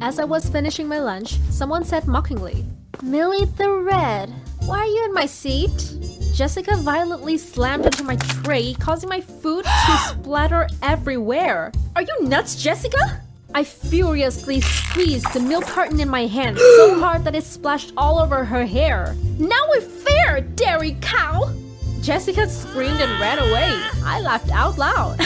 As I was finishing my lunch, someone said mockingly, "Millie the Red, why are you in my seat?" Jessica violently slammed into my tray, causing my food to splatter everywhere. "Are you nuts, Jessica?" I furiously squeezed the milk carton in my hand so hard that it splashed all over her hair. "Now we're fair, dairy cow!" Jessica screamed and ran away. I laughed out loud.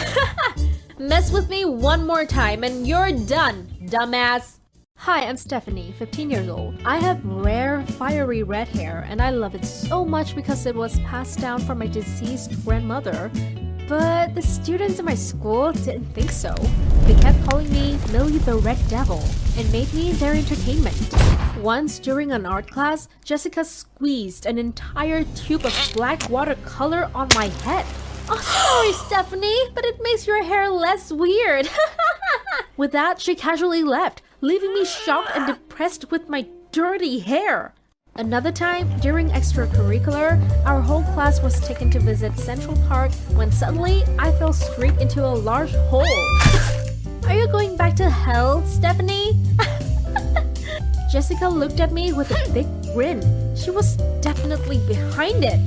"Mess with me one more time and you're done, dumbass." Hi, I'm Stephanie, 15 years old. I have rare, fiery red hair and I love it so much because it was passed down from my deceased grandmother. But the students in my school didn't think so. They kept calling me Millie the Red Devil and made me their entertainment. Once during an art class, Jessica squeezed an entire tube of black watercolor on my head. "Oh, sorry, Stephanie, but it makes your hair less weird." With that, she casually left, leaving me shocked and depressed with my dirty hair. Another time, during extracurricular, our whole class was taken to visit Central Park when suddenly I fell straight into a large hole. "Are you going back to hell, Stephanie?" Jessica looked at me with a big grin. She was definitely behind it.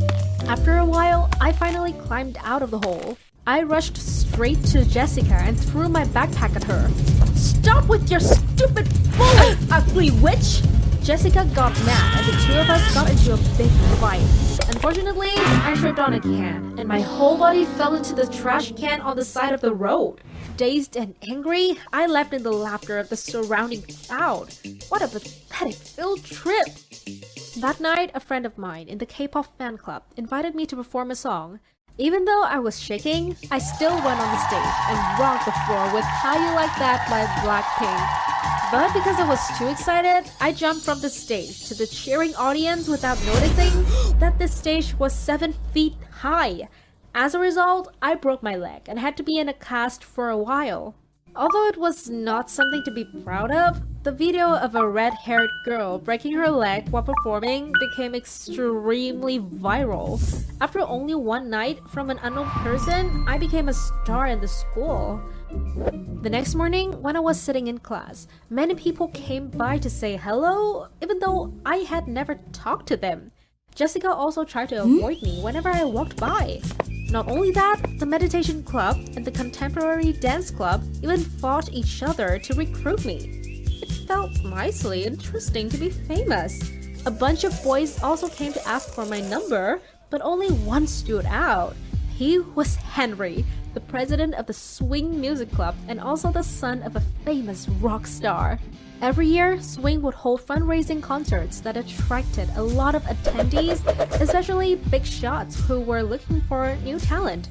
After a while, I finally climbed out of the hole. I rushed straight to Jessica and threw my backpack at her. "Stop with your stupid bully, ugly witch!" Jessica got mad and the two of us got into a big fight. Unfortunately, I tripped on a can and my whole body fell into the trash can on the side of the road. Dazed and angry, I left in the laughter of the surrounding crowd. What a pathetic field trip! That night, a friend of mine in the K-pop fan club invited me to perform a song. Even though I was shaking, I still went on the stage and rocked the floor with "How You Like That" by Blackpink. But because I was too excited, I jumped from the stage to the cheering audience without noticing that the stage was 7 feet high. As a result, I broke my leg and had to be in a cast for a while. Although it was not something to be proud of, the video of a red-haired girl breaking her leg while performing became extremely viral. After only one night from an unknown person, I became a star in the school. The next morning, when I was sitting in class, many people came by to say hello, even though I had never talked to them. Jessica also tried to avoid me whenever I walked by. Not only that, the meditation club and the contemporary dance club even fought each other to recruit me. It felt nicely interesting to be famous. A bunch of boys also came to ask for my number, but only one stood out. He was Henry, the president of the Swing Music Club and also the son of a famous rock star. Every year, Swing would hold fundraising concerts that attracted a lot of attendees, especially big shots who were looking for new talent.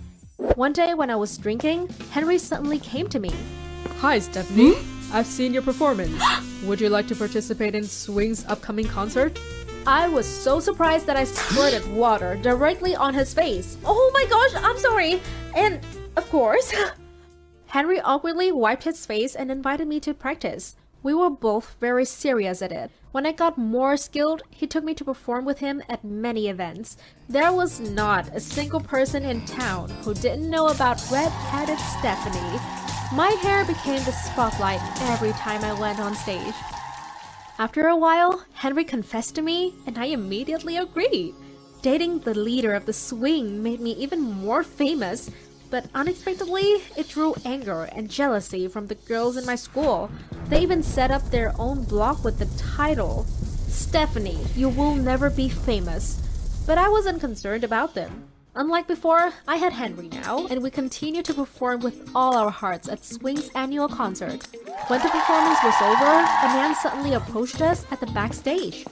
One day when I was drinking, Henry suddenly came to me. "Hi, Stephanie. I've seen your performance. Would you like to participate in Swing's upcoming concert?" I was so surprised that I squirted water directly on his face. "Oh my gosh, I'm sorry. And of course." Henry awkwardly wiped his face and invited me to practice. We were both very serious at it. When I got more skilled, he took me to perform with him at many events. There was not a single person in town who didn't know about red-headed Stephanie. My hair became the spotlight every time I went on stage. After a while, Henry confessed to me, and I immediately agreed. Dating the leader of the Swing made me even more famous, but unexpectedly, it drew anger and jealousy from the girls in my school. They even set up their own blog with the title, "Stephanie, you will never be famous." But I wasn't concerned about them. Unlike before, I had Henry now, and we continued to perform with all our hearts at Swing's annual concert. When the performance was over, a man suddenly approached us at the backstage.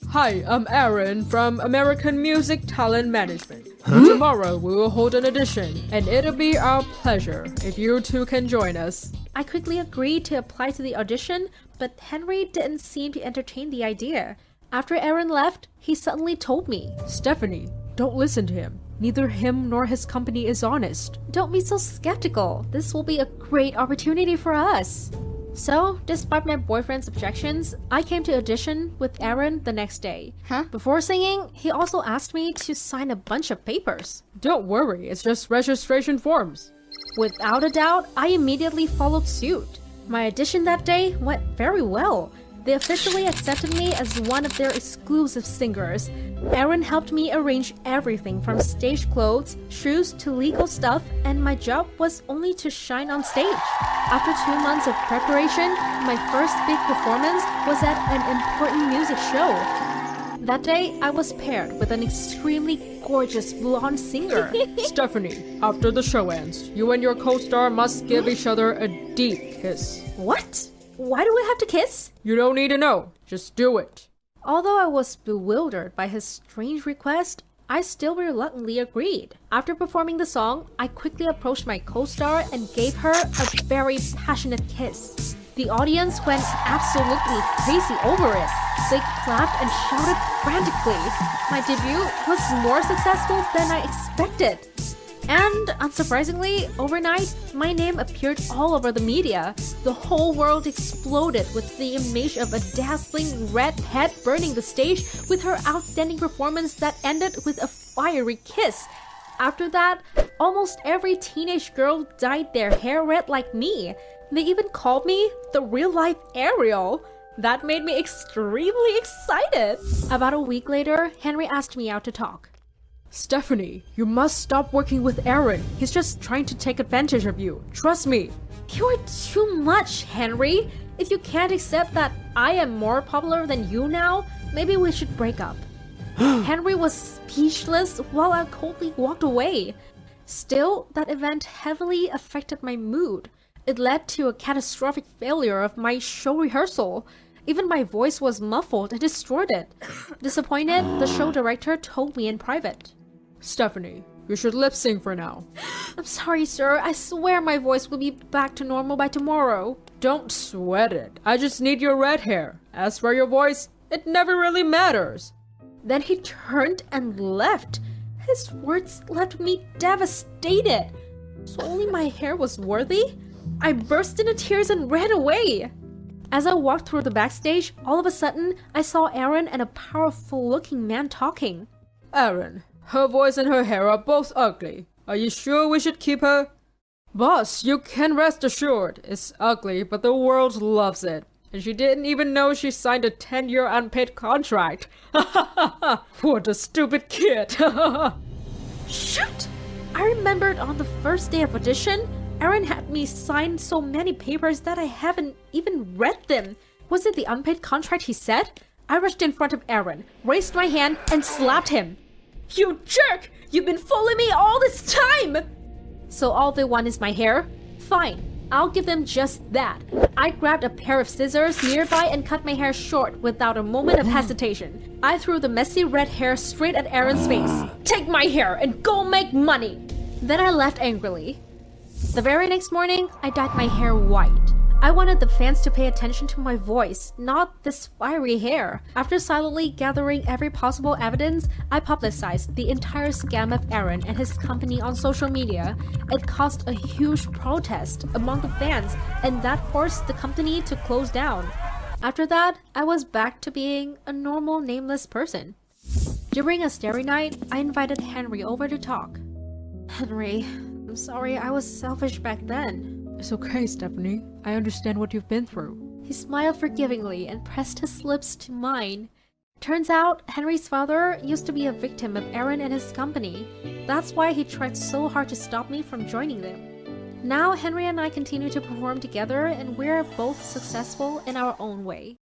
"Hi, I'm Aaron from American Music Talent Management. Tomorrow we will hold an audition, and it'll be our pleasure if you two can join us." I quickly agreed to apply to the audition, but Henry didn't seem to entertain the idea. After Aaron left, he suddenly told me, "Stephanie, don't listen to him. Neither him nor his company is honest." "Don't be so skeptical. This will be a great opportunity for us." So, despite my boyfriend's objections, I came to audition with Aaron the next day. Before singing, he also asked me to sign a bunch of papers. "Don't worry, it's just registration forms." Without a doubt, I immediately followed suit. My audition that day went very well. They officially accepted me as one of their exclusive singers. Aaron helped me arrange everything from stage clothes, shoes to legal stuff, and my job was only to shine on stage. After 2 months of preparation, my first big performance was at an important music show. That day, I was paired with an extremely gorgeous blonde singer. Stephanie, after the show ends, you and your co-star must give each other a deep kiss. What? Why do we have to kiss? You don't need to know. Just do it. Although I was bewildered by his strange request, I still reluctantly agreed. After performing the song, I quickly approached my co-star and gave her a very passionate kiss. The audience went absolutely crazy over it. They clapped and shouted frantically. My debut was more successful than I expected. And unsurprisingly, overnight, my name appeared all over the media. The whole world exploded with the image of a dazzling redhead burning the stage with her outstanding performance that ended with a fiery kiss. After that, almost every teenage girl dyed their hair red like me. They even called me the real-life Ariel. That made me extremely excited. About a week later, Henry asked me out to talk. Stephanie, you must stop working with Aaron. He's just trying to take advantage of you. Trust me. You're too much, Henry. If you can't accept that I am more popular than you now, maybe we should break up. Henry was speechless while I coldly walked away. Still, that event heavily affected my mood. It led to a catastrophic failure of my show rehearsal. Even my voice was muffled and distorted. Disappointed, the show director told me in private. Stephanie, you should lip sync for now. I'm sorry, sir. I swear my voice will be back to normal by tomorrow. Don't sweat it. I just need your red hair. As for your voice, it never really matters. Then he turned and left. His words left me devastated. So only my hair was worthy? I burst into tears and ran away. As I walked through the backstage, all of a sudden, I saw Aaron and a powerful-looking man talking. Aaron, her voice and her hair are both ugly. Are you sure we should keep her? Boss, you can rest assured. It's ugly, but the world loves it. And she didn't even know she signed a 10-year unpaid contract. What a stupid kid. Shoot! I remembered on the first day of audition, Aaron had me sign so many papers that I haven't even read them. Was it the unpaid contract he said? I rushed in front of Aaron, raised my hand, and slapped him. You jerk! You've been fooling me all this time! So all they want is my hair? Fine, I'll give them just that. I grabbed a pair of scissors nearby and cut my hair short without a moment of hesitation. I threw the messy red hair straight at Aaron's face. Take my hair and go make money! Then I left angrily. The very next morning, I dyed my hair white. I wanted the fans to pay attention to my voice, not this fiery hair. After silently gathering every possible evidence, I publicized the entire scam of Aaron and his company on social media. It caused a huge protest among the fans, and that forced the company to close down. After that, I was back to being a normal nameless person. During a starry night, I invited Henry over to talk. Henry, I'm sorry I was selfish back then. It's okay, Stephanie. I understand what you've been through. He smiled forgivingly and pressed his lips to mine. Turns out, Henry's father used to be a victim of Aaron and his company. That's why he tried so hard to stop me from joining them. Now, Henry and I continue to perform together, and we're both successful in our own way.